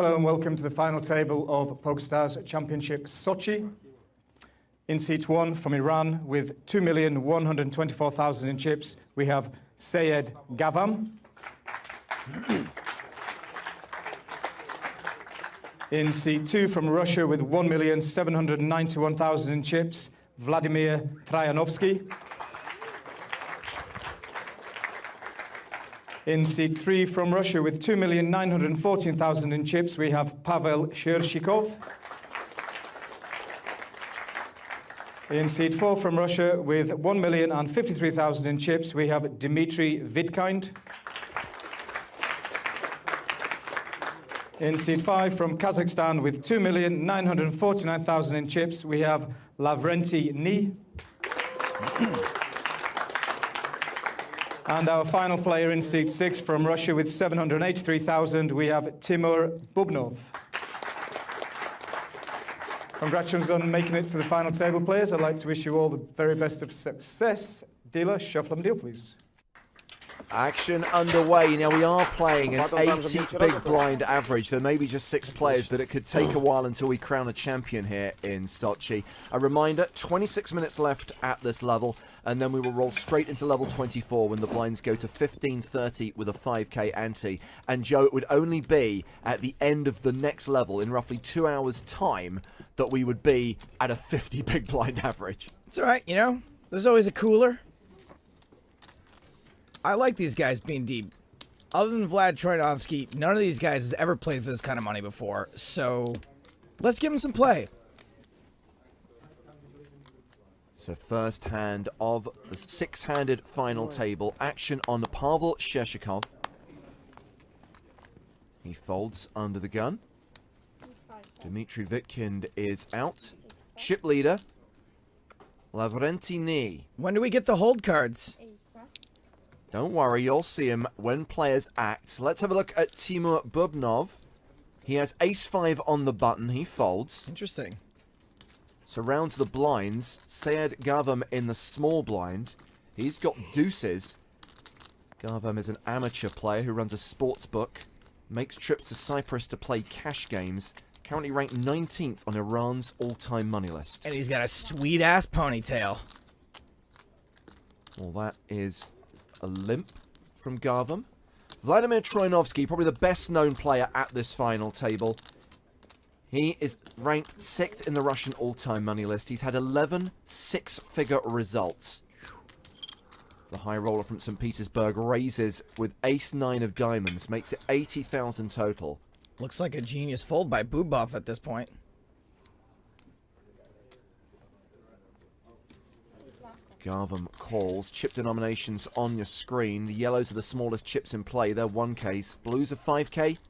Hello and welcome to the final table of PokerStars Championship Sochi. In seat 1 from Iran with 2,124,000 in chips, we have Sayed Gavam. In seat 2 from Russia with 1,791,000 in chips, Vladimir Trayanovsky. In seat 3 from Russia with 2,914,000 in chips, we have Pavel Shershikov. In seat 4 from Russia with 1,053,000 in chips, we have Dmitry Vidkind. In seat 5 from Kazakhstan with 2,949,000 in chips, we have Lavrenti Ni. And our final player in seat 6 from Russia with 783,000, we have Timur Bubnov. Congratulations on making it to the final table, players. I'd like to wish you all the very best of success. Dealer, shuffle and deal, please. Action underway. Now we are playing an 80 big blind average. There may be just 6 players, but it could take a while until we crown a champion here in Sochi. A reminder, 26 minutes left at this level, and then we will roll straight into level 24 when the blinds go to 1530 with a 5k ante. And Joe, it would only be at the end of the next level in roughly 2 hours' time that we would be at a 50 big blind average. It's alright, you know, there's always a cooler. I like these guys being deep. Other than Vlad Troyanovsky, none of these guys has ever played for this kind of money before, so let's give them some play. So first hand of the 6-handed final table. Action on Pavel Shershikov. He folds under the gun. Dmitry Vidkind is out. Chip leader, Lavrenti Ni. When do we get the hold cards? Don't worry, you'll see him when players act. Let's have a look at Timur Bubnov. He has ace-5 on the button. He folds. Interesting. So round to the blinds. Sayed Gavam in the small blind. He's got deuces. Gavam is an amateur player who runs a sports book. Makes trips to Cyprus to play cash games. Currently ranked 19th on Iran's all-time money list. And he's got a sweet-ass ponytail. Well, that is a limp from Gavam. Vladimir Troyanovsky, probably the best known player at this final table. He is ranked 6th in the Russian all-time money list. He's had 11 6-figure results. The high roller from St. Petersburg raises with ace-9 of diamonds, makes it 80,000 total. Looks like a genius fold by Bubov at this point. Gavam calls. Chip denominations on your screen. The yellows are the smallest chips in play. They're 1Ks. Blues are 5K.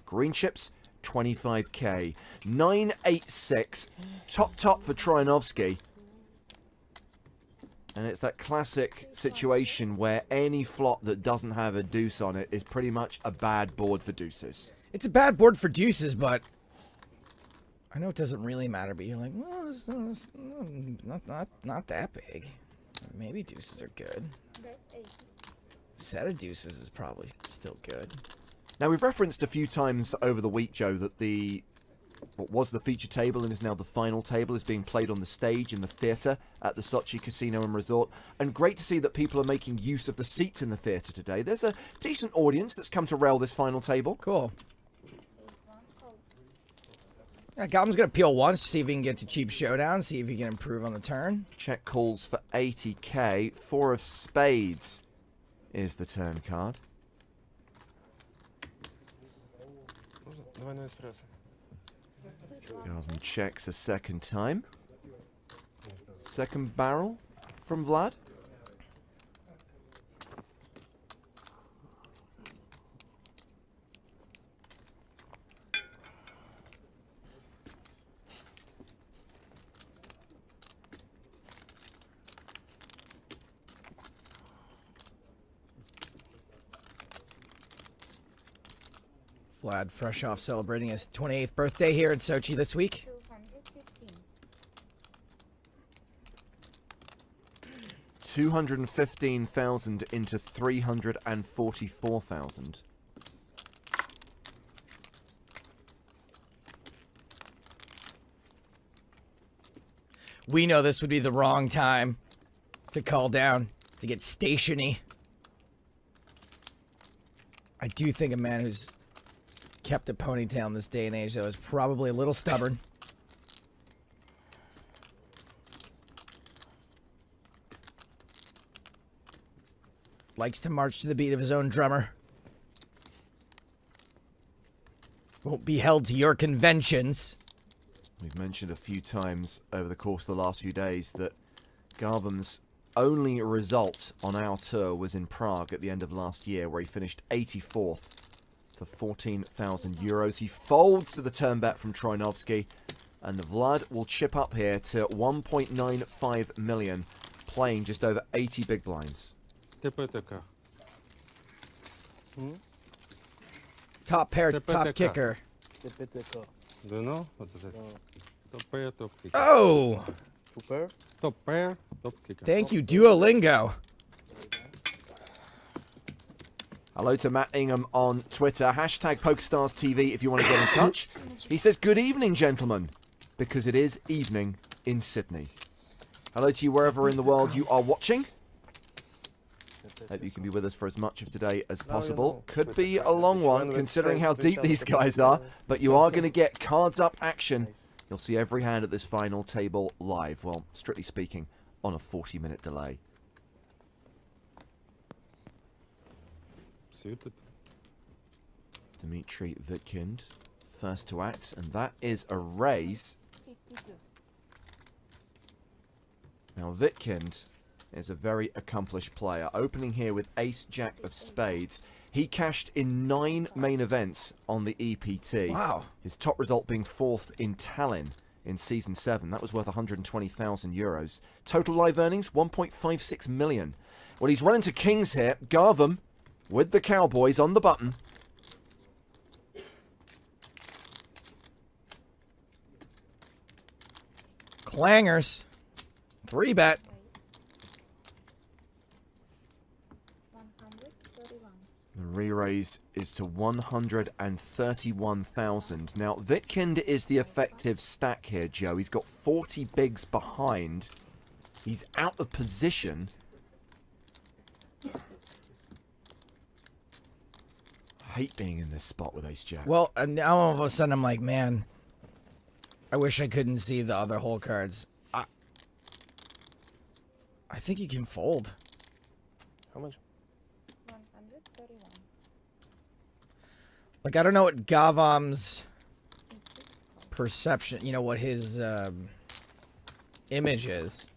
Green chips, 25K. 986. Top for Troyanovsky. And it's that classic situation where any flop that doesn't have a deuce on it is pretty much a bad board for deuces. It's a bad board for deuces, but I know it doesn't really matter, but you're like, well, it's not that big. Maybe deuces are good. Set of deuces is probably still good. Now, we've referenced a few times over the week, Joe, that what was the feature table and is now the final table is being played on the stage in the theatre at the Sochi Casino and Resort. And great to see that people are making use of the seats in the theatre today. There's a decent audience that's come to rail this final table. Cool. Yeah, Goblin's going to peel once, see if he can get to cheap showdown, see if he can improve on the turn. Check calls for 80k. 4 of spades is the turn card. Gavin checks a second time. Second barrel from Vlad. Vlad, fresh off celebrating his 28th birthday here in Sochi this week. 215,000 into 344,000. We know this would be the wrong time to call down, to get stationy. I do think a man who's kept a ponytail in this day and age, though, is probably a little stubborn. Likes to march to the beat of his own drummer. Won't be held to your conventions. We've mentioned a few times over the course of the last few days that Garvam's only result on our tour was in Prague at the end of last year, where he finished 84th for 14,000 euros. He folds to the turn bet from Troinovsky, and Vlad will chip up here to 1.95 million, playing just over 80 big blinds. Top pair, top kicker. Oh! Top pair, top kicker. Thank you, Duolingo. Hello to Matt Ingham on Twitter. Hashtag PokerStarsTV if you want to get in touch. He says, good evening, gentlemen, because it is evening in Sydney. Hello to you wherever in the world you are watching. Hope you can be with us for as much of today as possible. Could be a long one, considering how deep these guys are, but you are going to get cards up action. You'll see every hand at this final table live. Well, strictly speaking, on a 40-minute delay. Suited. Dmitry Vitkind, first to act, and that is a raise. Now, Vitkind is a very accomplished player. Opening here with Ace-Jack of Spades. He cashed in 9 main events on the EPT. Wow. His top result being 4th in Tallinn in Season 7. That was worth 120,000 euros. Total live earnings, 1.56 million. Well, he's running to kings here. Garvam with the Cowboys on the button. Clangers. 3-bet. The re-raise is to 131,000. Now, Vitkind is the effective stack here, Joe. He's got 40 bigs behind. He's out of position. I hate being in this spot with Ace-Jack. Well, and now all of a sudden I'm like, man, I wish I couldn't see the other hole cards. I think you can fold. How much? 131. Like, I don't know what Gavam's perception, you know, what his image is.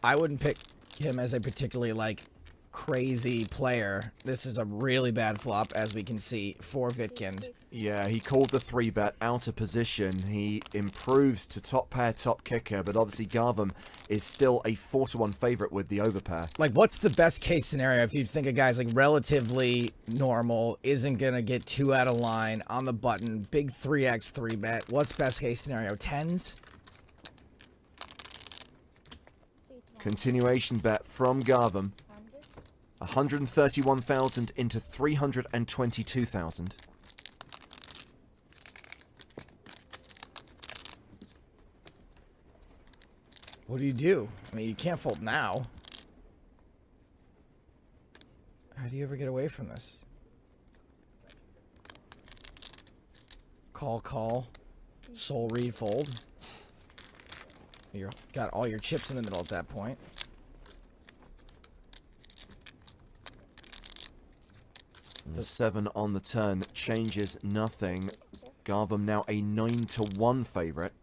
I wouldn't pick him as a particularly, like, crazy player. This is a really bad flop, as we can see, for Vitkind. Yeah, he called the 3-bet out of position. He improves to top pair, top kicker, but obviously Garvam is still a 4-1 favorite with the overpair. Like, what's the best case scenario if you think a guy's, like, relatively normal, isn't gonna get too out of line, on the button, big 3x 3-bet? What's best case scenario? 10s? Continuation bet from Garvam. 131,000 into 322,000. What do you do? I mean, you can't fold now. How do you ever get away from this? Call. Soul read, fold. You got all your chips in the middle at that point. The 7 on the turn changes nothing. Garvam now a 9-1 favorite.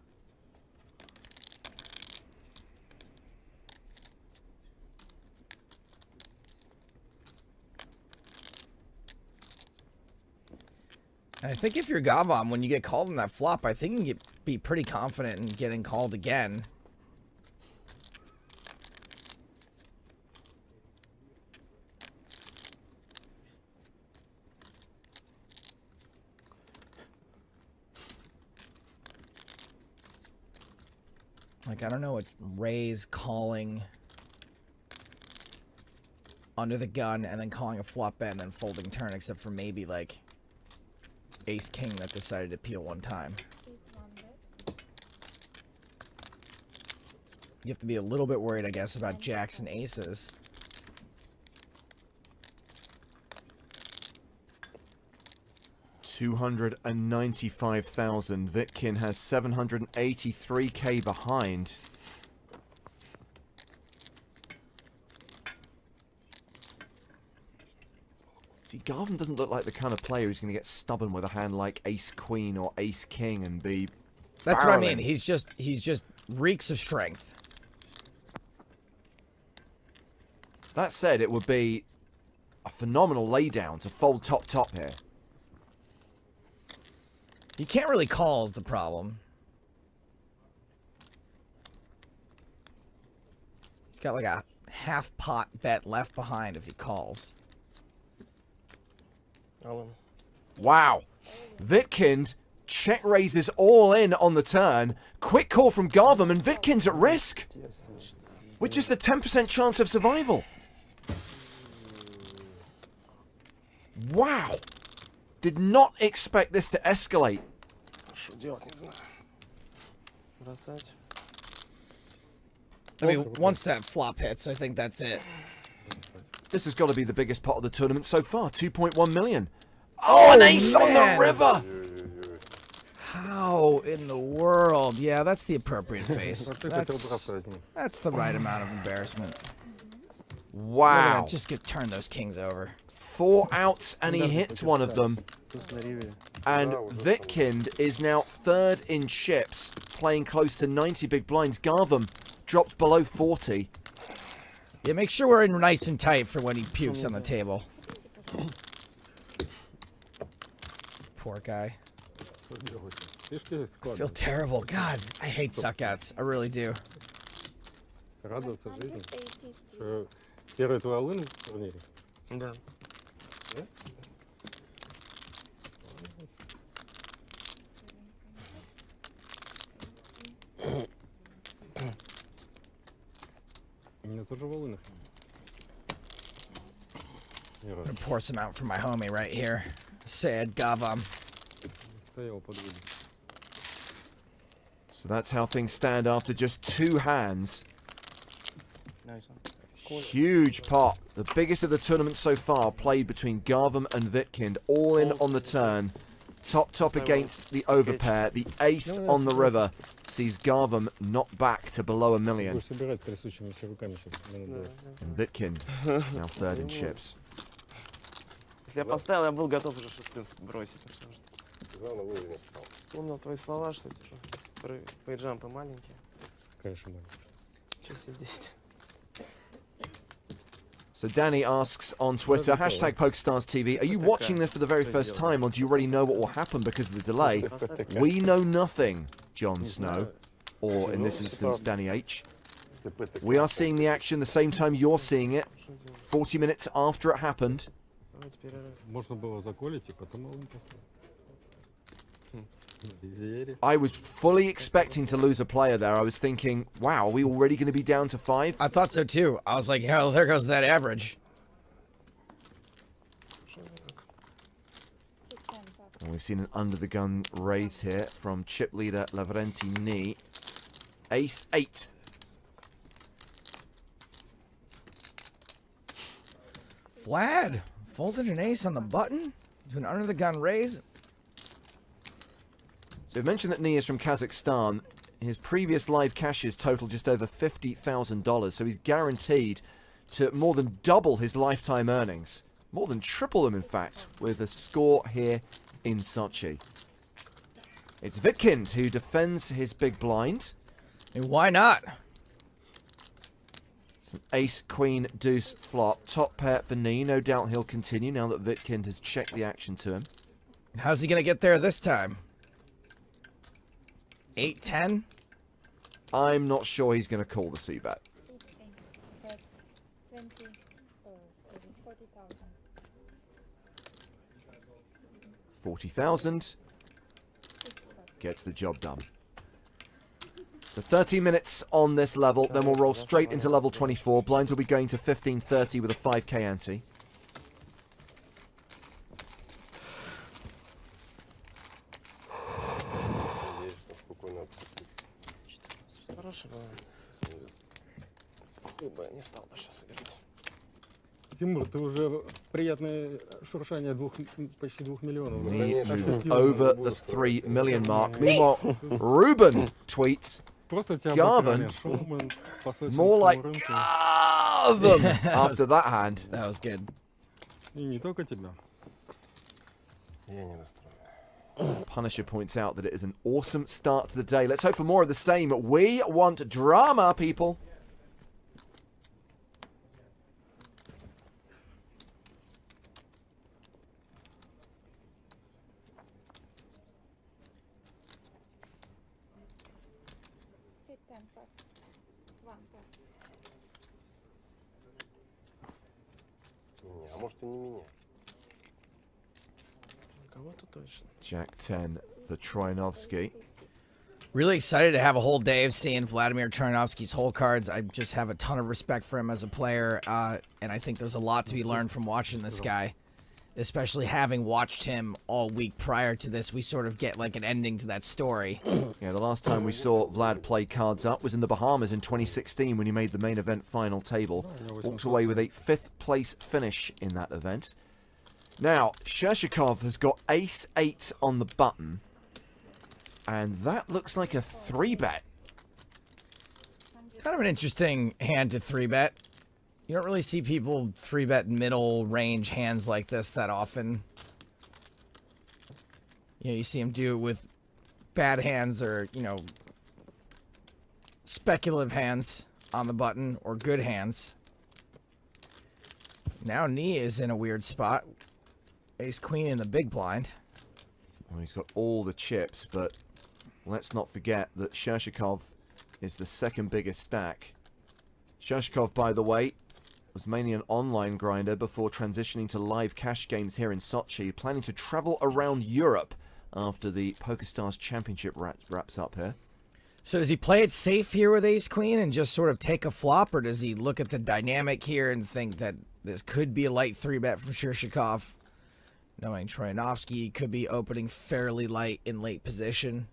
I think if you're Gavam, when you get called in that flop, I think you can be pretty confident in getting called again. Like, I don't know what Ray's calling under the gun and then calling a flop bet and then folding turn, except for maybe, like, Ace-King that decided to peel one time. You have to be a little bit worried, I guess, about jacks and aces. $295,000. Vitkin has 783k behind. See, Garvin doesn't look like the kind of player who's going to get stubborn with a hand like Ace Queen or Ace King and be. That's what I mean. barreling. He's just reeks of strength. That said, it would be a phenomenal laydown to fold top here. He can't really call is the problem. He's got like a half pot bet left behind if he calls. Alan. Wow. Vitkind check raises all in on the turn. Quick call from Garvin and Vitkind's at risk. With just a 10% chance of survival. Wow. Did not expect this to escalate. Что делать, не знаю. Бросать. I mean, once that flop hits, I think that's it. This has got to be the biggest pot of the tournament so far. 2.1 million. Oh, an ace on the man. river. How in the world? Yeah, that's the appropriate face. А ты хотел бросать. That's the right amount of embarrassment. Look at Wow. that, just turn those kings over. 4 outs and he hits one of them. Тут на риве. And Vitkind is now third in chips, playing close to 90 big blinds. Garvin dropped below 40. Yeah, make sure we're in nice and tight for when he pukes on the table. Poor guy. Что делать? Фишки I складывать. feel terrible. God, I hate suckouts. I really do. Радоваться жизни. 183. Что первый твой алын в турнире? Да. Да? У меня тоже в алынах. Ни I'm разу. gonna pour some out for my homie right here. Sad Gavam. Стоял под водой. So that's how things stand after just 2 hands. Nice. Huge pot. The biggest of the tournament so far played between Garvin and Vitkind. All in on the turn. Top against the overpair. The ace on the river sees Garvin knocked back to below $1 million. Будешь собирать трясущимися руками сейчас. Минут 20. And Vitkind now third in chips. Если я поставил, я был готов уже шестым бросить. Потому что Главное, вовремя встал. помнил твои слова, что типа пейджампы маленькие. Конечно, маленький. Че сидеть? So Danny asks on Twitter, hashtag PokerStarsTV, are you watching this for the very first time or do you already know what will happen because of the delay? We know nothing, Jon Snow, or in this instance, Danny H. We are seeing the action the same time you're seeing it, 40 minutes after it happened. Давайте перерыв. Можно было заколить и потом алын поставить. Двери. I was fully expecting to lose a player there. I was thinking, wow, are we already going to be down to 5? I thought so too. I was like, hell, there goes that average. Что за как? C10 pass. And we've seen an under-the-gun raise here from chip leader Lavrenti Ni. Ace 8. Vlad, folded an ace on the button to an under the gun raise. So we've mentioned that Ni is from Kazakhstan. His previous live cashes total just over $50,000, so he's guaranteed to more than double his lifetime earnings. More than triple them, in fact, with a score here in Sochi. It's Vitkind who defends his big blind. And why not? It's an ace, queen, deuce, flop. Top pair for Ni. No doubt he'll continue now that Vitkind has checked the action to him. How's he gonna get there this time? 8-10? I'm not sure he's going to call the C-bet. C3. Bet 20 or 40,000. 40,000 6 pass. gets the job done. So 13 minutes on this level, then we'll roll straight into level 24. Blinds will be going to 1530 with a 5k ante. Хороший был. бы не стал бы сейчас играть. Тимур, ты уже приятное шуршание почти 2 миллионов. He moves Ощутил, over буду the стоить. 3 million mark. Meanwhile, Ruben tweets, Просто тебя Garvin, обыграли. Шоумен по more like сочинскому рынку. Garvin after that hand. That was good. И не только тебя. Я не расстроен. Punisher points out that it is an awesome start to the day. Let's hope for more of the same. We want drama, people. Sit 10 pass. 1 pass. Меня, а может и не меня. Кого-то точно. Jack 10 for Troianovsky. Really excited to have a whole day of seeing Vladimir Troianovsky's hole cards. I just have a ton of respect for him as a player, and I think there's a lot to be learned from watching this guy, especially having watched him all week prior to this. We sort of get like an ending to that story. Yeah, the last time we saw Vlad play cards up was in the Bahamas in 2016 when he made the main event final table. Walked away with a 5th place finish in that event. Now, Shershikov has got ace-8 on the button, and that looks like a 3-bet. Kind of an interesting hand to 3-bet. You don't really see people 3-bet middle range hands like this that often. You know, you see him do it with bad hands or, you know, speculative hands on the button or good hands. Now Knee is in a weird spot. Ace Queen in the big blind. Well, he's got all the chips, but let's not forget that Shershikov is the second biggest stack. Shershikov, by the way, was mainly an online grinder before transitioning to live cash games here in Sochi, planning to travel around Europe after the PokerStars Championship wraps up here. So does he play it safe here with Ace Queen and just sort of take a flop, or does he look at the dynamic here and think that this could be a light 3-bet from Shershikov? Knowing Troianovsky could be opening fairly light in late position.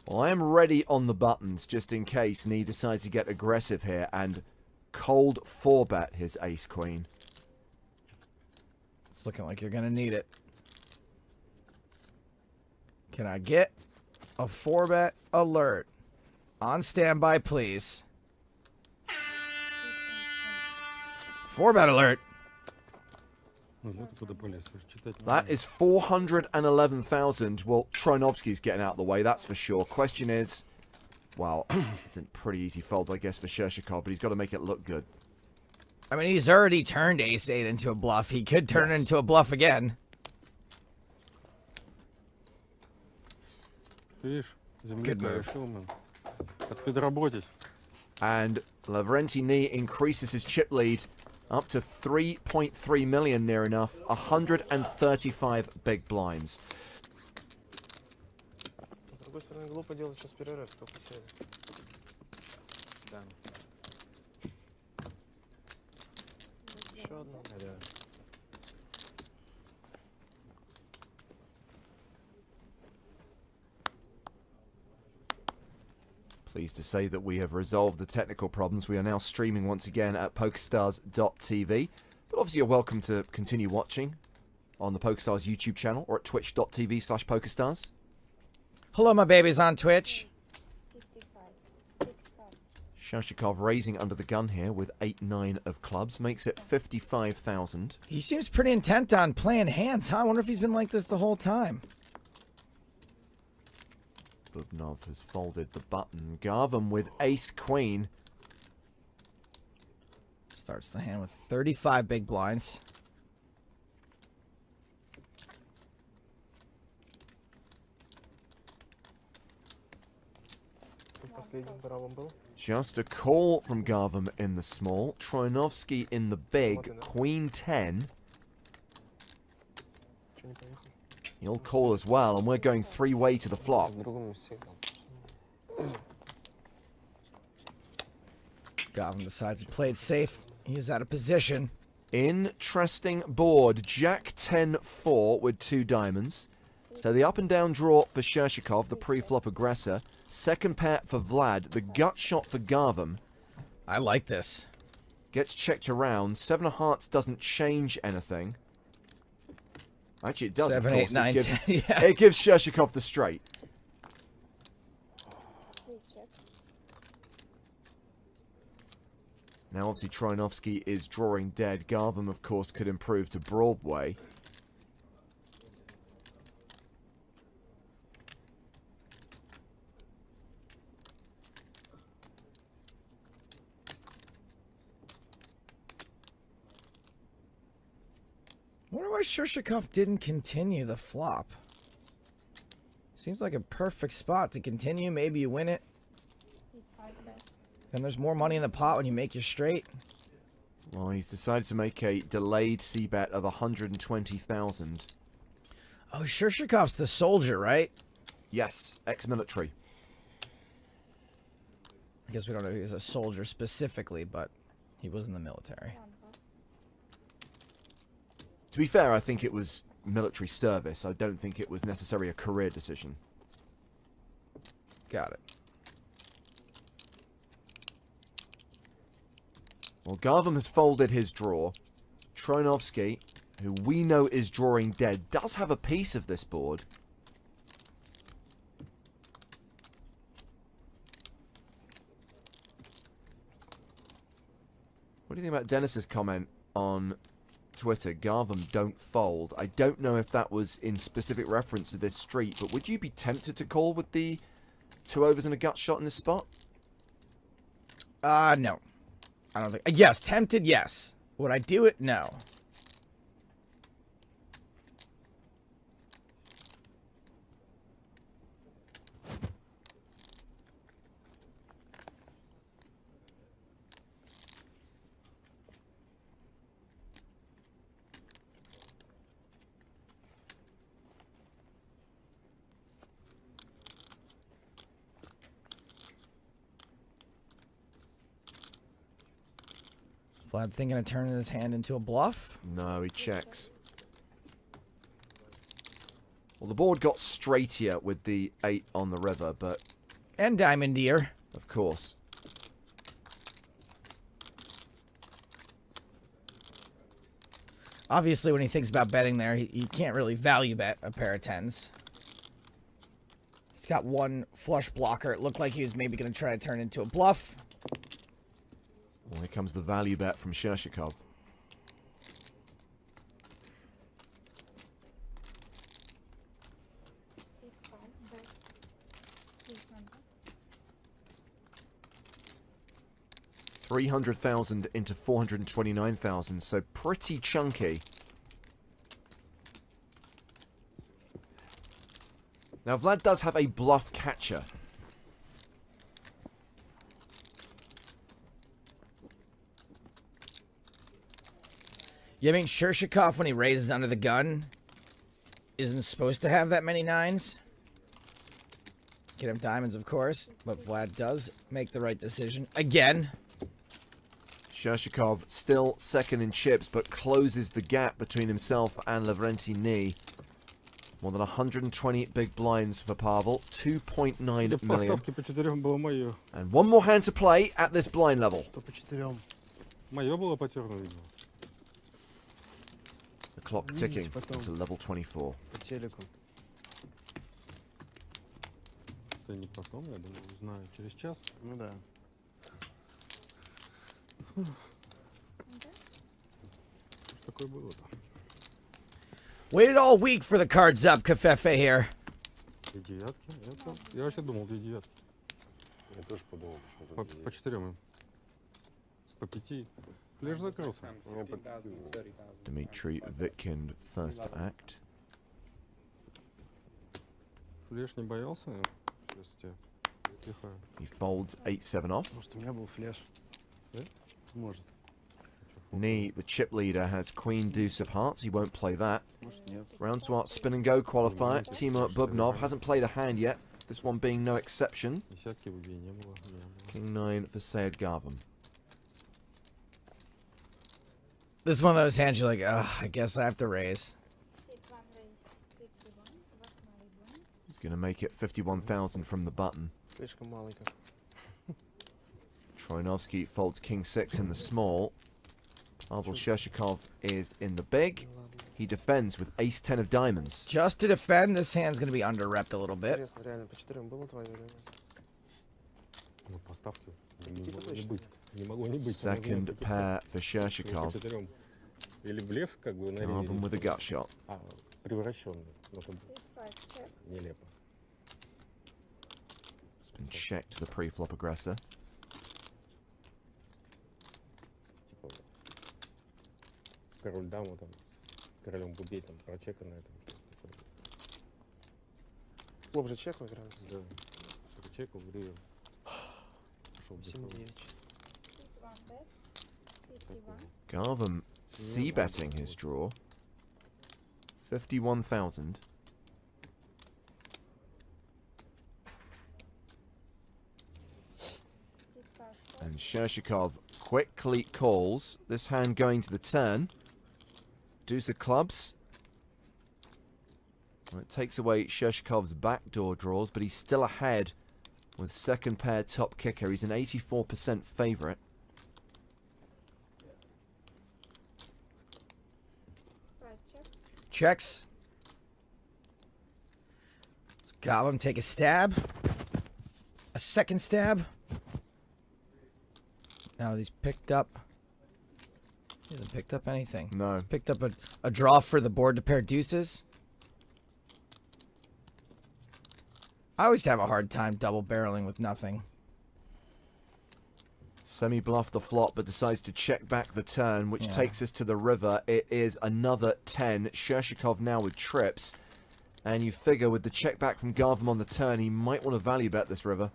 Well, I am ready on the buttons just in case Nee decides to get aggressive here and cold 4-bet his ace queen. It's looking like you're going to need it. Can I get a 4-bet alert? On standby, please. 4-bet alert. Ну, вот куда полез. Читать не That умею. is 411,000. Well, Troianovsky's getting out of the way, that's for sure. Question is, well, it's a pretty easy fold, I guess, for Shershikov, but he's got to make it look good. I mean, he's already turned ace-8 into a bluff. He could turn it into a bluff again. Ты видишь, земля Good move. Шоумен. Подработать. And Lavrenti Nee increases his chip lead up to 3.3 million, near enough. 135 big blinds. С другой стороны, глупо делать сейчас перерыв, только сели. Еще одну. Pleased to say that we have resolved the technical problems. We are now streaming once again at PokerStars.tv. But obviously you're welcome to continue watching on the PokerStars YouTube channel or at twitch.tv/PokerStars. Hello, my babies on Twitch. 55. 6 pass. Shershikov raising under the gun here with 8-9 of clubs. Makes it 55,000. He seems pretty intent on playing hands, huh? I wonder if he's been like this the whole time. Bubnov has folded the button. Garvin with ace-queen. Starts the hand with 35 big blinds. Последним бравом был. Just a call from Garvin in the small. Troianovsky in the big. Queen 10. Че не поехал? He'll call as well, and we're going three-way to the flop. В другом месте играл. Gotham decides to play it safe. He is out of position. Interesting board. Jack 10-4 with 2 diamonds. So the up and down draw for Shershikov, the pre-flop aggressor. Second pair for Vlad. The gut shot for Garvam. I like this. Gets checked around. 7 of hearts doesn't change anything. Actually, it does. 7, of 8, course. 9, It gives, 10. Yeah. it gives Shershikov the straight. Recheck. Now, obviously, Troianovsky is drawing dead. Garvam, of course, could improve to Broadway. I wonder why Shershikov didn't continue the flop. Seems like a perfect spot to continue. Maybe you win it. C5 bet. Then there's more money in the pot when you make your straight. Well, he's decided to make a delayed C-bet of 120,000. Oh, Shershikov's the soldier, right? Yes, ex-military. I guess we don't know if he's a soldier specifically, but he was in the military. One pass. To be fair, I think it was military service. I don't think it was necessarily a career decision. Got it. Well, Garvam has folded his draw. Troianovsky, who we know is drawing dead, does have a piece of this board. What do you think about Dennis's comment on Twitter? Garvam don't fold. I don't know if that was in specific reference to this street, but would you be tempted to call with the 2 overs and a gut shot in this spot? No. I don't think. Yes, tempted, yes. Would I do it? No. Vlad thinking of turning his hand into a bluff. No, he checks. Well, the board got straightier with the 8 on the river, but And diamond deer. of course. Obviously, when he thinks about betting there, he can't really value bet a pair of 10s. He's got one flush blocker. It looked like he was maybe going to try to turn into a bluff. Well, here comes the value bet from Shershikov. C5 bet. Please number. 300,000 into 429,000, so pretty chunky. Now, Vlad does have a bluff catcher. Yeah, I mean, Shershikov, when he raises under the gun, isn't supposed to have that many 9s. Get him diamonds, of course, but Vlad does make the right decision. Again. Shershikov still second in chips, but closes the gap between himself and Lavrentini. More than 120 big blinds for Pavel, 2.9 million. Поставки по 4 было мое. And one more hand to play at this blind level. Что по 4? Мое было потерно, видимо. The clock ticking to level 24. По телеку. Это не потом, я думаю, узнаю через час. Ну да. Что такое было-то? Waited all week for the cards up, Kafefe here. 2 девятки. Это... Я вообще думал 2 девятки. Я тоже подумал, что По тут 4 им. По 5. Флеш закрылся. Dmitry Vitkin first to act. Флеш не боялся? Сейчас тебя пихаю. He folds 8-7 off. Может, у меня был флеш. Да? Может. Nee, the chip leader, has Queen Deuce of Hearts. He won't play that. Round to our spin and go qualifier. Timur Bubnov hasn't played a hand yet. This one being no exception. Десятки выбей, не было. King 9 for Sayed Garvam. This is one of those hands you're like, ugh, I guess I have to raise. Sit one raise 51. Восьмой ребенок. He's going to make it 51,000 from the button. Слишком маленько. Troinovsky folds King 6 in the small. Pavel Shershikov is in the big. He defends with Ace 10 of diamonds. Just to defend, this hand's going to be under-repped a little bit. Интересно, реально, по 4 было твое время? Ну, поставки не могло не быть. Не могло не быть. Second pair for По Shershikov. 4. Или блеф, как бы, на Garvam with a gut shot. а превращенный. Ну, чтобы C5 check. нелепо. It's been checked to the pre-flop aggressor. Типа, король даму там, с королем губей там, прочека на этом. Флоп же чек играет. Да. Прочекал, вривел. Пошел бы. 7-9. Sit one bet. 51. Garvam c-betting his draw. 51,000. C5 fold. And Shershikov quickly calls. This hand going to the turn. Deuce of clubs. Well, it takes away Shershikov's backdoor draws, but he's still ahead with second pair top kicker. He's an 84% favourite. Five check. Checks. Let's Garvam take a stab. A second stab. Now he's picked up. He hasn't picked up anything. No. Picked up a draw for the board to pair deuces. I always have a hard time double barreling with nothing. Semi-bluff the flop, but decides to check back the turn, which Yeah. takes us to the river. It is another 10. Shershikov now with trips. And you figure with the check back from Garvam on the turn, he might want to value bet this river.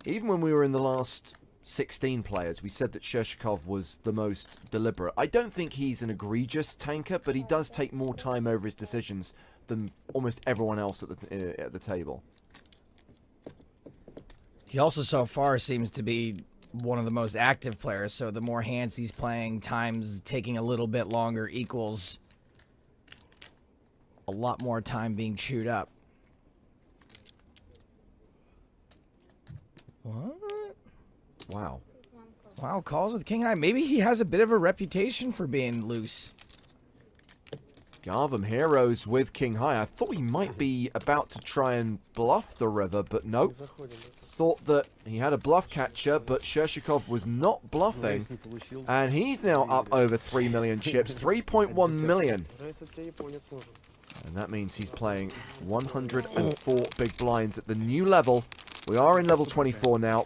Even when we were in the last 16 players, we said that Shershikov was the most deliberate. I don't think he's an egregious tanker, but he does take more time over his decisions than almost everyone else at the table. He also so far seems to be one of the most active players, so the more hands he's playing, times taking a little bit longer equals a lot more time being chewed up. What? Wow. Sit one call. Wow, calls with king high. Maybe he has a bit of a reputation for being loose. Garvam heroes with king high. I thought he might be about to try and bluff the river, but nope. Не заходим. Thought that he had a bluff catcher, but Shershikov was not bluffing. Не получил. And he's now up over 3 million chips, 3.1 million. Рейс от тебя японец нужен. And that means he's playing 104 big blinds at the new level. We are in level 24 now.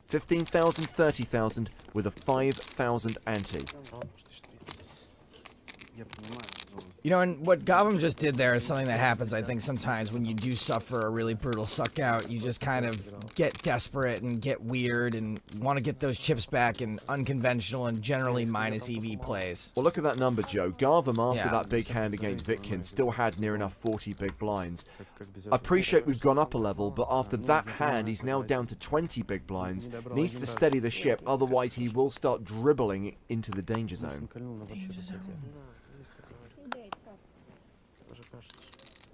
15,000, 30,000 with a 5,000 ante. Ладно, что ж 30. Я понимаю, но You know, and what Garvam just did there is something that happens, I think, sometimes when you do suffer a really brutal suck out. You just kind of get desperate and get weird and want to get those chips back in unconventional and generally minus EV plays. Well, look at that number, Joe. Garvam, after Yeah. that big hand against Vitkin, still had near enough 40 big blinds. Как без I appreciate we've gone up a level, but after that hand, he's now down to 20 big blinds. Needs to steady the ship, otherwise he will start dribbling into the danger zone. кольнул на вообще Да, есть такое. C8 pass. Тоже кажется.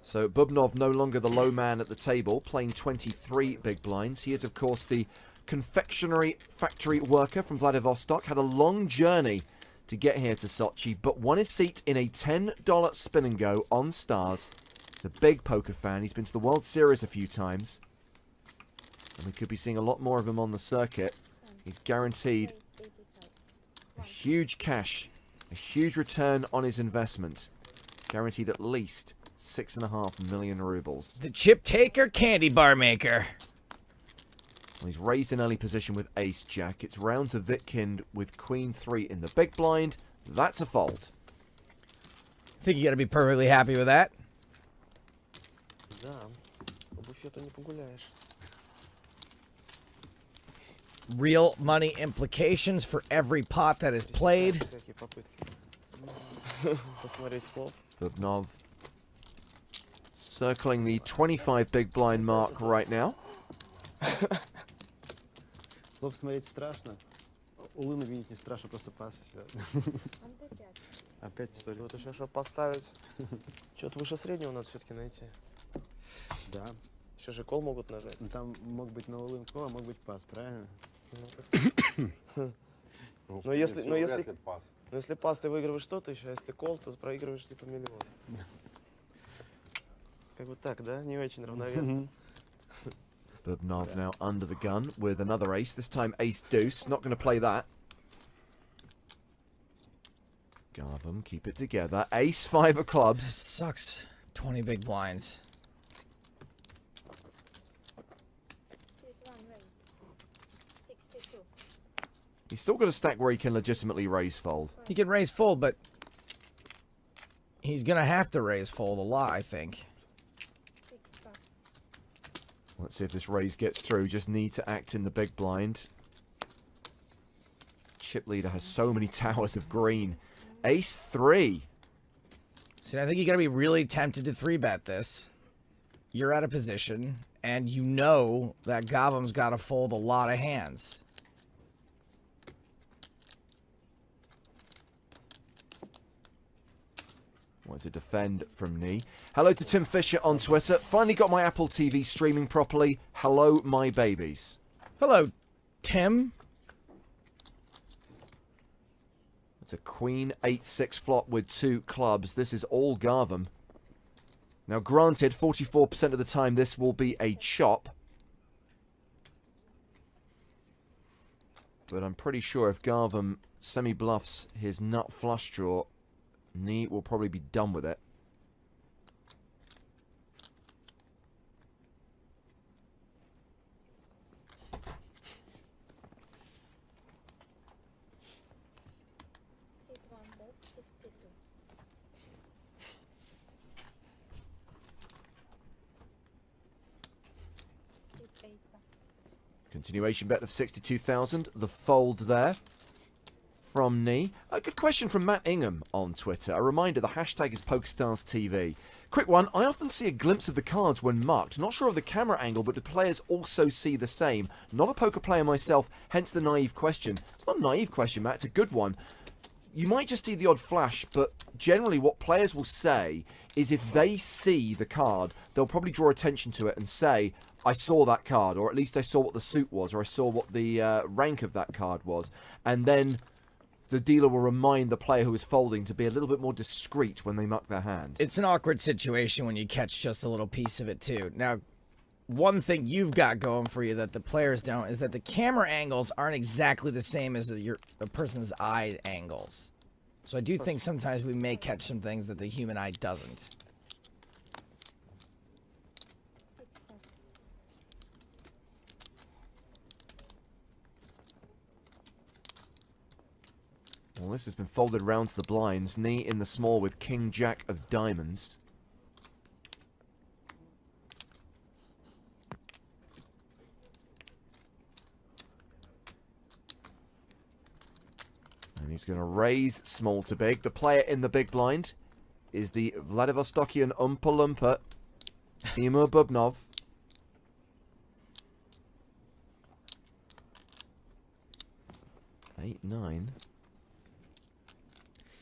So Bubnov no longer the low man at the table, playing 23 big blinds. He is, of course, the confectionery factory worker from Vladivostok. Had a long journey to get here to Sochi, but won his seat in a $10 spin and go on Stars. He's a big poker fan. He's been to the World Series a few times. And we could be seeing a lot more of him on the circuit. He's guaranteed Raise 85. a huge cash, a huge return on his investment. Guaranteed at least 6.5 million rubles. The chip taker, candy bar maker. Well, he's raised in early position with ace jack. It's round to Vitkind with queen 3 in the big blind. That's a fold. I think you got to be perfectly happy with that. Да, по буфету не погуляешь. Real money implications for every pot that is played. Всякие попытки посмотреть флоп. Bubnov circling the 25 big blind mark right now. Флоп смотреть страшно. Улы видеть не страшно, просто пас. Все. Он Д5. Опять история. Вот еще чтобы поставить. Что-то выше среднего надо все-таки найти. Да. Еще же кол могут нажать. Ну там мог быть на улын кол, а мог быть пас, правильно? Но если пас, ты выигрываешь 100 тысяч, а если кол, то проигрываешь типа миллион. Как бы так, да? Не очень равновесно. Bubnov now under the gun with another ace. This time ace deuce. Not going to play that. Garvam, keep it together. Ace 5 of clubs. Sucks. 20 big blinds. C1 raise. 62. He's still got a stack where he can legitimately raise fold. He can raise fold, but he's going to have to raise fold a lot, I think. 6 pass. Let's see if this raise gets through. Just need to act in the big blind. Chip leader has so many towers of green. Ace 3. See, I think you got to be really tempted to 3-bet this. You're out of position, and you know that Gavam's got to fold a lot of hands. Wants to defend from knee. Hello to Tim Fisher on Twitter. Finally got my Apple TV streaming properly. Hello, my babies. Hello, Tim. It's a queen 8-6 flop with 2 clubs. This is all Garvam. Now, granted, 44% of the time this will be a chop. But I'm pretty sure if Garvam semi-bluffs his nut flush draw, knee will probably be done with it. C1 bet. 62. C8 pass. Continuation bet of 62,000. The fold there from knee. A good question from Matt Ingham on Twitter. A reminder, the hashtag is PokerStarsTV. Quick one, I often see a glimpse of the cards when marked. Not sure of the camera angle, but do players also see the same? Not a poker player myself, hence the naive question. It's not a naive question, Matt, it's a good one. You might just see the odd flash, but generally what players will say is if they see the card, they'll probably draw attention to it and say, I saw that card, or at least I saw what the suit was, or I saw what the rank of that card was. And then the dealer will remind the player who is folding to be a little bit more discreet when they muck their hand. It's an awkward situation when you catch just a little piece of it, too. Now, one thing you've got going for you that the players don't is that the camera angles aren't exactly the same as the person's eye angles. So I do think sometimes we may catch some things that the human eye doesn't. 6 pass. Well, this has been folded round to the blinds. Knee in the small with King Jack of diamonds. And he's going to raise small to big. The player in the big blind is the Vladivostokian Oompa Loompa, Timur Bubnov. Eight, 9.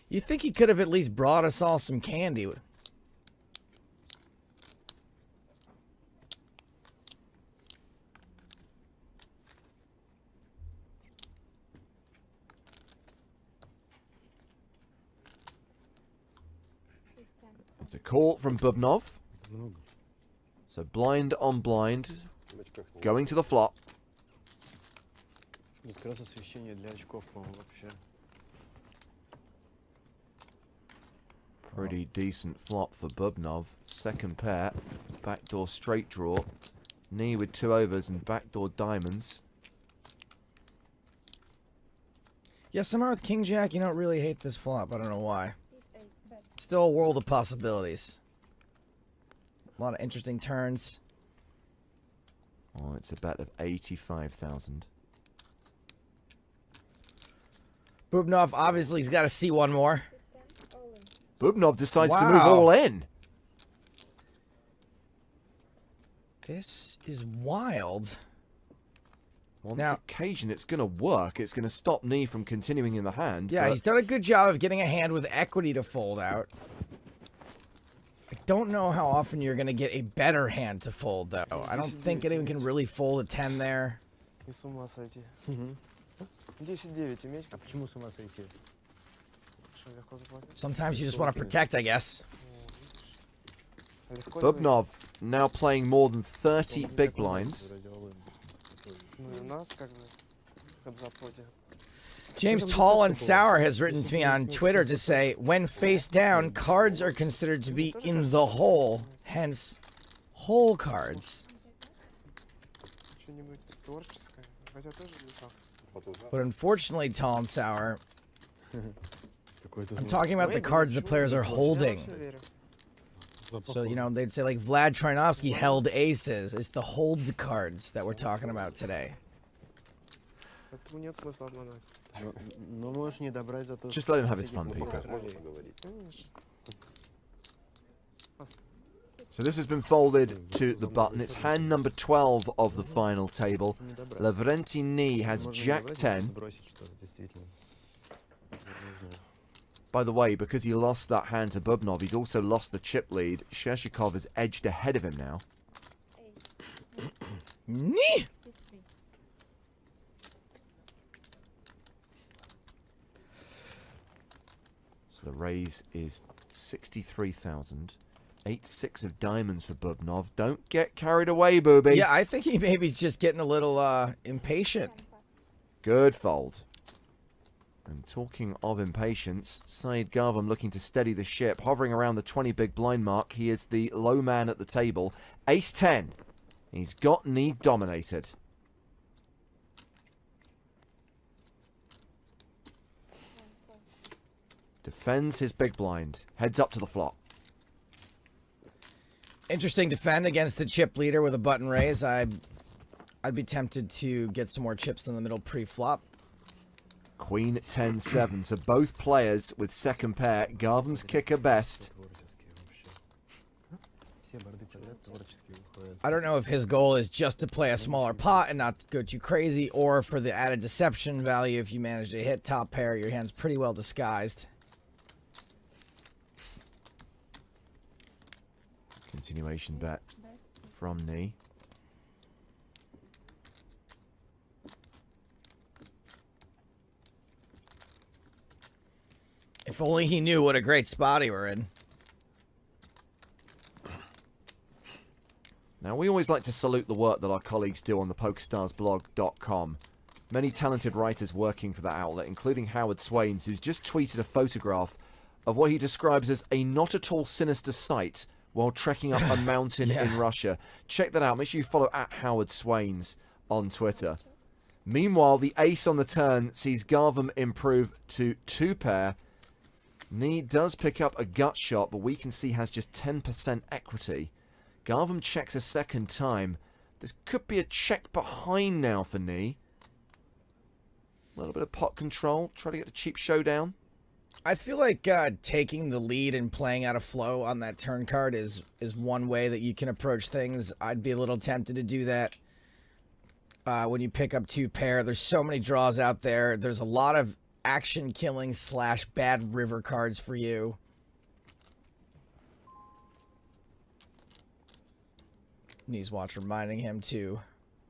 You think he could have at least brought us all some candy? It's a call from Bubnov. Много. So blind on blind, В очках не going to the flop. И как раз освещение для очков, по-моему, вообще. Pretty decent flop for Bubnov. Second pair, backdoor straight draw. Knee with 2 overs and backdoor diamonds. Yeah, somehow with King Jack, you don't really hate this flop. I don't know why. C8 bet. Still a world of possibilities. A lot of interesting turns. Oh, it's a bet of 85,000. Bubnov, obviously, he's got to see one more. C10 all in. Bubnov decides to move Wow. all in. This is wild. On Now- this occasion, it's going to work. It's going to stop Knee from continuing in the hand. Yeah, but he's done a good job of getting a hand with equity to fold out. I don't know how often you're going to get a better hand to fold, though. I don't think anyone can really fold a 10 there. И с ума сойти. Мгм. 10-9 иметь, А почему с ума сойти? что легко заплатить. Sometimes you just want to protect, I guess. Легко Bubnov now playing more than 30 big blinds. Ну и у нас как бы от запоте. James Tall and Sour has written to me on Twitter to say, when face down, cards are considered to be in the hole, hence, hole cards. Что-нибудь творческое, хотя тоже не факт. But unfortunately, Tall and Sour, Какой-то I'm talking about the cards the players are holding. Я верю. So, you know, they'd say like Vlad Trinovsky held aces. It's the hold cards that we're talking about today. Поэтому нет смысла обманывать. Ну, можешь не добрать за то, Just что let him have his сидит fun, на people. покрове. Конечно. So this has been folded to the button. It's hand number 12 of the final table. Не добрать. Lavrenti Knee has Можно не Jack добрать, 10. бросить что-то, действительно. Нужно. By the way, because he lost that hand to Bubnov, he's also lost the chip lead. Shershikov has edged ahead of him now. 8. Nee! C3. So the raise is 63,000. 8-6 of diamonds for Bubnov. Don't get carried away, booby. Yeah, I think he maybe's just getting a little impatient. 10 pass. Good fold. And talking of impatience, Saeed Garvam looking to steady the ship, hovering around the 20 big blind mark. He is the low man at the table. Ace 10. He's got Knee dominated. Defends his big blind. Heads up to the flop. Interesting defend against the chip leader with a button raise. I'd be tempted to get some more chips in the middle pre-flop. Queen 10-7. So both players with second pair. Garvam's kicker best. Творческие вообще. Все борды подряд творческие выходят. I don't know if his goal is just to play a smaller pot and not go too crazy, or for the added deception value if you manage to hit top pair, your hand's pretty well disguised. Continuation bet from Knee. If only he knew what a great spot he were in. Now, we always like to salute the work that our colleagues do on the PokerStarsBlog.com. Many talented writers working for that outlet, including Howard Swains, who's just tweeted a photograph of what he describes as a not at all sinister sight while trekking up a mountain in Russia. Check that out. Make sure you follow at Howard Swains on Twitter. Meanwhile, the ace on the turn sees Garvam improve to 2-pair. Knee does pick up a gut shot, but we can see has just 10% equity. Garvam checks a second time. This could be a check behind now for Knee. A little bit of pot control. Try to get a cheap showdown. I feel like taking the lead and playing out of flow on that turn card is one way that you can approach things. I'd be a little tempted to do that when you pick up 2-pair. There's so many draws out there. There's a lot of action killing / bad river cards for you. Knees watch reminding him to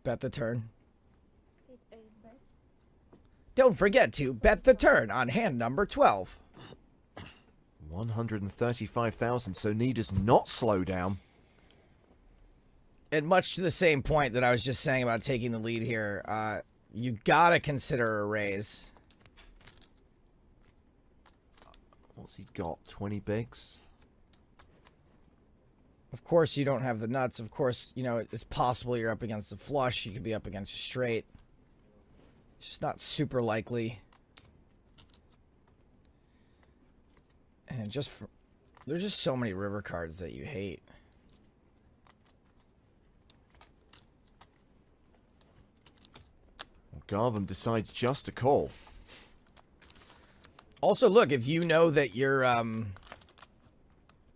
bet the turn. C8 bet. Don't forget to bet the turn on hand number 12. 135,000, so Knee does not slow down. And much to the same point that I was just saying about taking the lead here, you gotta consider a raise. What's he got? 20 bigs? Of course, you don't have the nuts. Of course, you know, it's possible you're up against a flush. You could be up against a straight. It's just not super likely. And just for, there's just so many river cards that you hate. Garvin decides just to call. Also, look, if you know that you're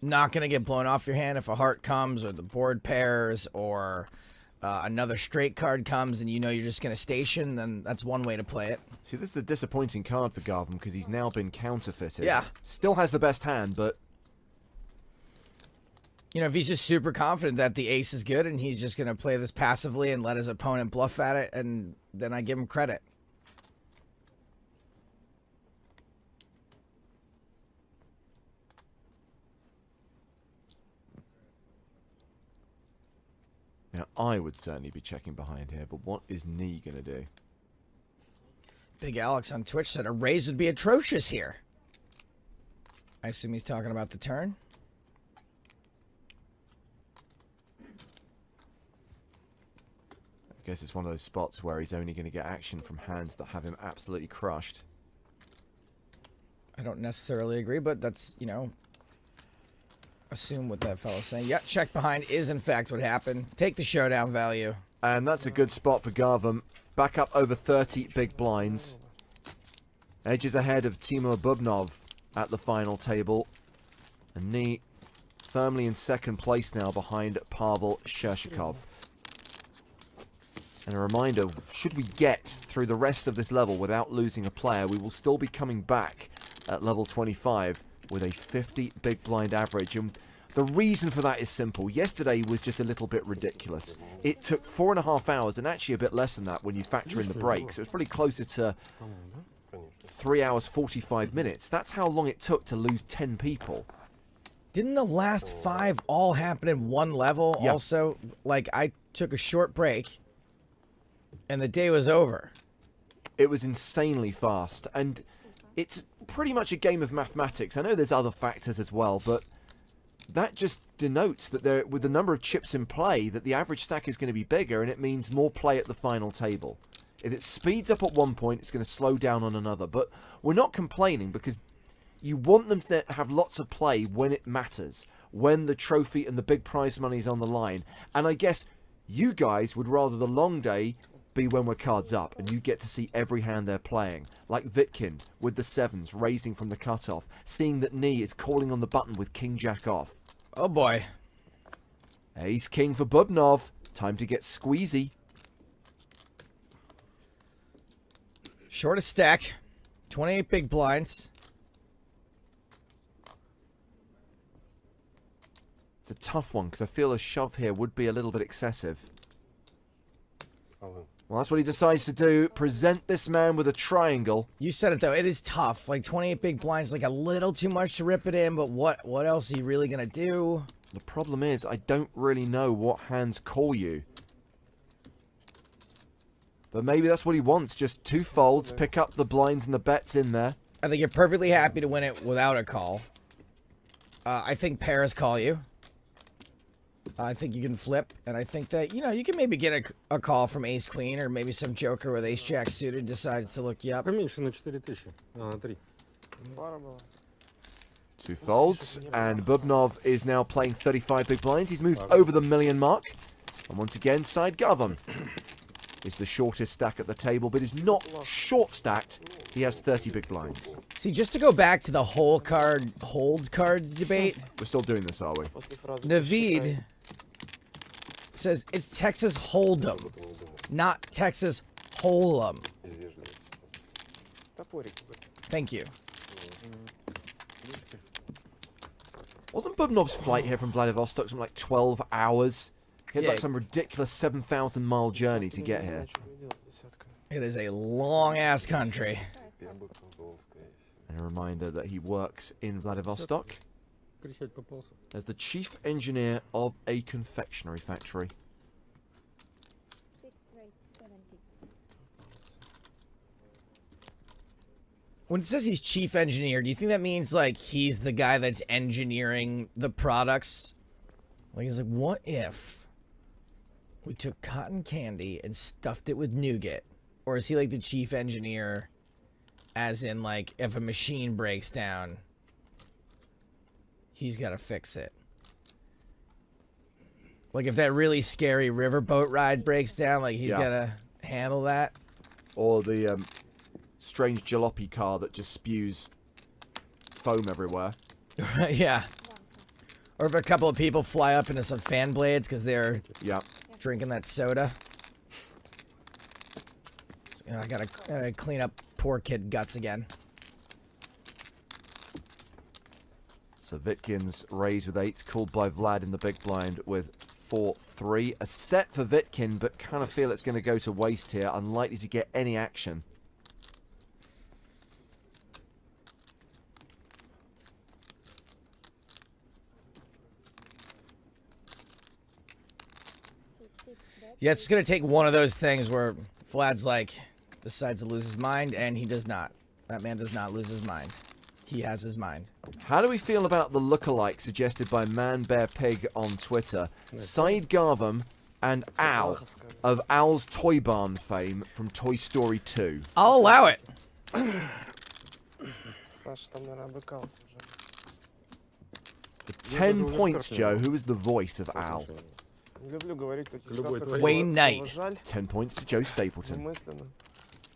not going to get blown off your hand if a heart comes or the board pairs or another straight card comes and you know you're just going to station, then that's one way to play it. See, this is a disappointing card for Garvin because he's now been counterfeited. Yeah. Still has the best hand, but... You know, if he's just super confident that the ace is good and he's just going to play this passively and let his opponent bluff at it, and then I give him credit. Now, I would certainly be checking behind here, but what is Nee going to do? Big Alex on Twitch said a raise would be atrocious here. I assume he's talking about the turn. I guess it's one of those spots where he's only going to get action from hands that have him absolutely crushed. I don't necessarily agree, but that's, you know, assume what that fellow's saying. Yeah, check behind is in fact what happened. Take the showdown value. And that's a good spot for Garvin. Back up over 30 big blinds. Edges ahead of Timur Bubnov at the final table. And Nee firmly in second place now behind Pavel Shershikov. And a reminder, should we get through the rest of this level without losing a player, we will still be coming back at level 25 with a 50 big blind average. And the reason for that is simple. Yesterday was just a little bit ridiculous. It took 4.5 hours, and actually a bit less than that when you factor in the breaks. It was probably closer to 3 hours 45 minutes. That's how long it took to lose 10 people. Didn't the last 5 all happen in one level? Yeah. Also, like, I took a short break and the day was over. It was insanely fast, and it's pretty much a game of mathematics. I know there's other factors as well, but that just denotes that there, with the number of chips in play, that the average stack is going to be bigger, and it means more play at the final table. If it speeds up at one point, it's going to slow down on another. But we're not complaining, because you want them to have lots of play when it matters, when the trophy and the big prize money is on the line. And I guess you guys would rather the long day be when we're cards up and you get to see every hand they're playing, like Vitkin with the sevens raising from the cutoff, seeing that Nee is calling on the button with king jack off. Oh boy. Ace king for Bubnov. Time to get squeezy. Shortest stack. 28 big blinds. It's a tough one because I feel a shove here would be a little bit excessive. Well, that's what he decides to do. Present this man with a triangle. You said it though, it is tough. Like 28 big blinds, like a little too much to rip it in, but what else are you really gonna do? The problem is, I don't really know what hands call you. But maybe that's what he wants, just 2 folds, pick up the blinds and the bets in there. I think you're perfectly happy to win it without a call. I think pairs call you. I think you can flip, and I think that, you know, you can maybe get a call from ace queen, or maybe some joker with ace jack suited decides to look you up. Поменьше на 4000. На 3. 2 folds, and Bubnov is now playing 35 big blinds. He's moved over the million mark. And once again, side Govern is the shortest stack at the table, but is not short stacked. He has 30 big blinds. See, just to go back to the whole card, hold card debate, We're still doing this, are we? Naveed says it's Texas Hold'em, not Texas Hold'em. Thank you. Wasn't Bubnov's flight here from Vladivostok something like 12 hours? He had Yeah. like some ridiculous 7,000-mile journey to get here. It is a long-ass country. And a reminder that he works in Vladivostok Кричать попался. as the chief engineer of a confectionery factory. 6 raise 70. When it says he's chief engineer, do you think that means like he's the guy that's engineering the products? Like he's like, what if we took cotton candy and stuffed it with nougat? Or is he like the chief engineer as in like if a machine breaks down, he's got to fix it? Like if that really scary riverboat ride breaks down, like he's got to handle that? Or the strange jalopy car that just spews foam everywhere. Yeah. Or if a couple of people fly up into some fan blades because they're drinking that soda. So, you know, I gotta clean up poor kid guts again. So Vitkin's raised with 8s, called by Vlad in the big blind with 4-3. A set for Vitkin, but kind of feel it's going to go to waste here. Unlikely to get any action. Yeah, it's going to take one of those things where Vlad's like, decides to lose his mind, and he does not. That man does not lose his mind. He has his mind. How do we feel about the lookalike suggested by Man Bear Pig on Twitter? Said Garvam and Al of Al's Toy Barn fame from Toy Story 2. I'll allow it. Саша там, наверное, обыкался уже. For 10 points, Joe. Who is the voice of Al? Люблю говорить в таких ситуациях. Wayne Knight. Жаль, 10 points to Joe Stapleton. мысленно.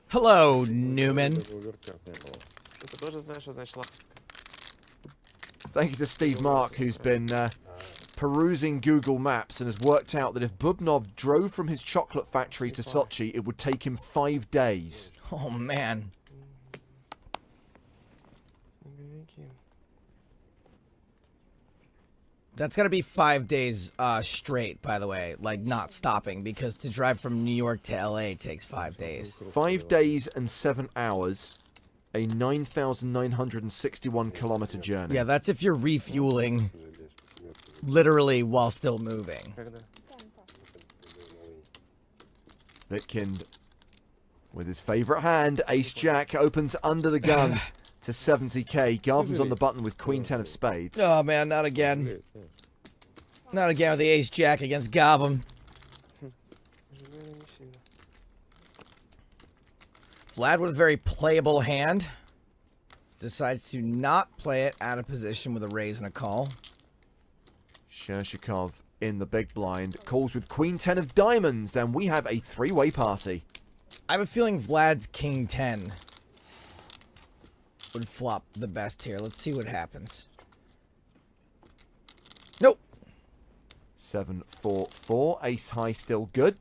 Hello, Newman. Ты тоже знаешь, что значит лаховская? Thank you to Steve Mark, who's been perusing Google Maps and has worked out that if Bubnov drove from his chocolate factory to Sochi, it would take him 5 days. Oh, man. Снеговики. That's got to be 5 days straight, by the way. Like, not stopping, because to drive from New York to LA takes 5 days. 5 days and 7 hours. A 9,961 kilometer journey. Yeah, that's if you're refueling literally while still moving. Когда? Vitkin, with his favorite hand, Ace Jack, opens under the gun to 70k. Garvin's on the button with Queen 10 of spades. Oh, man, not again. Not again with the ace jack against Gotham. Наверное, не сильно. Vlad with a very playable hand. Decides to not play it out of position with a raise and a call. Shershikov in the big blind, calls with Queen 10 of diamonds, and we have a three-way party. I have a feeling Vlad's King 10 would flop the best here. Let's see what happens. Nope. 7-4-4, ace high still good.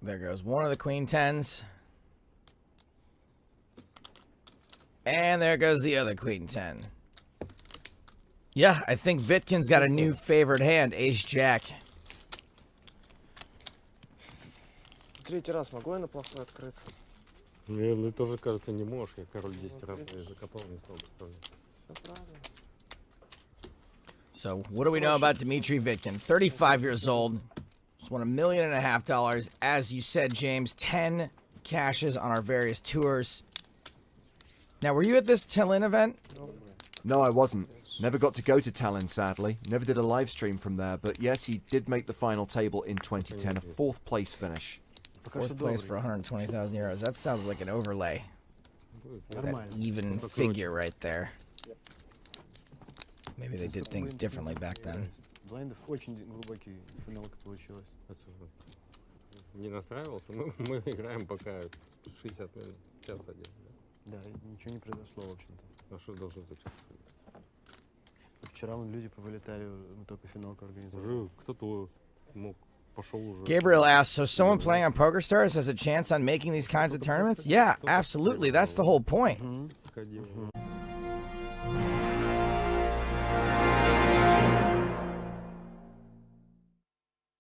There goes one of the Queen 10s. And there goes the other Queen 10. Yeah, I think Vitkin's got a new favorite hand, Ace Jack. Третий раз могу я на плохой открыться? Мне тоже кажется, не можешь. Я король 10 раз закопал, не стал бы ставить. Все правильно. So, what do we know about Dmitry Vitkin? 35 years old. Just won $1.5 million. As you said, James, 10 cashes on our various tours. Now, were you at this Tallinn event? No, I wasn't. Never got to go to Tallinn, sadly. Never did a live stream from there, but yes, he did make the final table in 2010, a 4th place finish. 4th place for 120,000 euros. That sounds like an overlay. That even figure right there. Maybe they did things differently back then. Блайндов очень глубокий финалка получилась. Не настраивался, мы играем пока 60 минут, час один. Да, ничего не произошло, в общем-то. А что должно зачем? Вчера вон люди повылетали, мы только финалку организовали. Уже кто-то мог пошел уже. Gabriel asks, so someone playing on PokerStars has a chance on making these kinds of tournaments? Yeah, absolutely. That's the whole point. Сходил.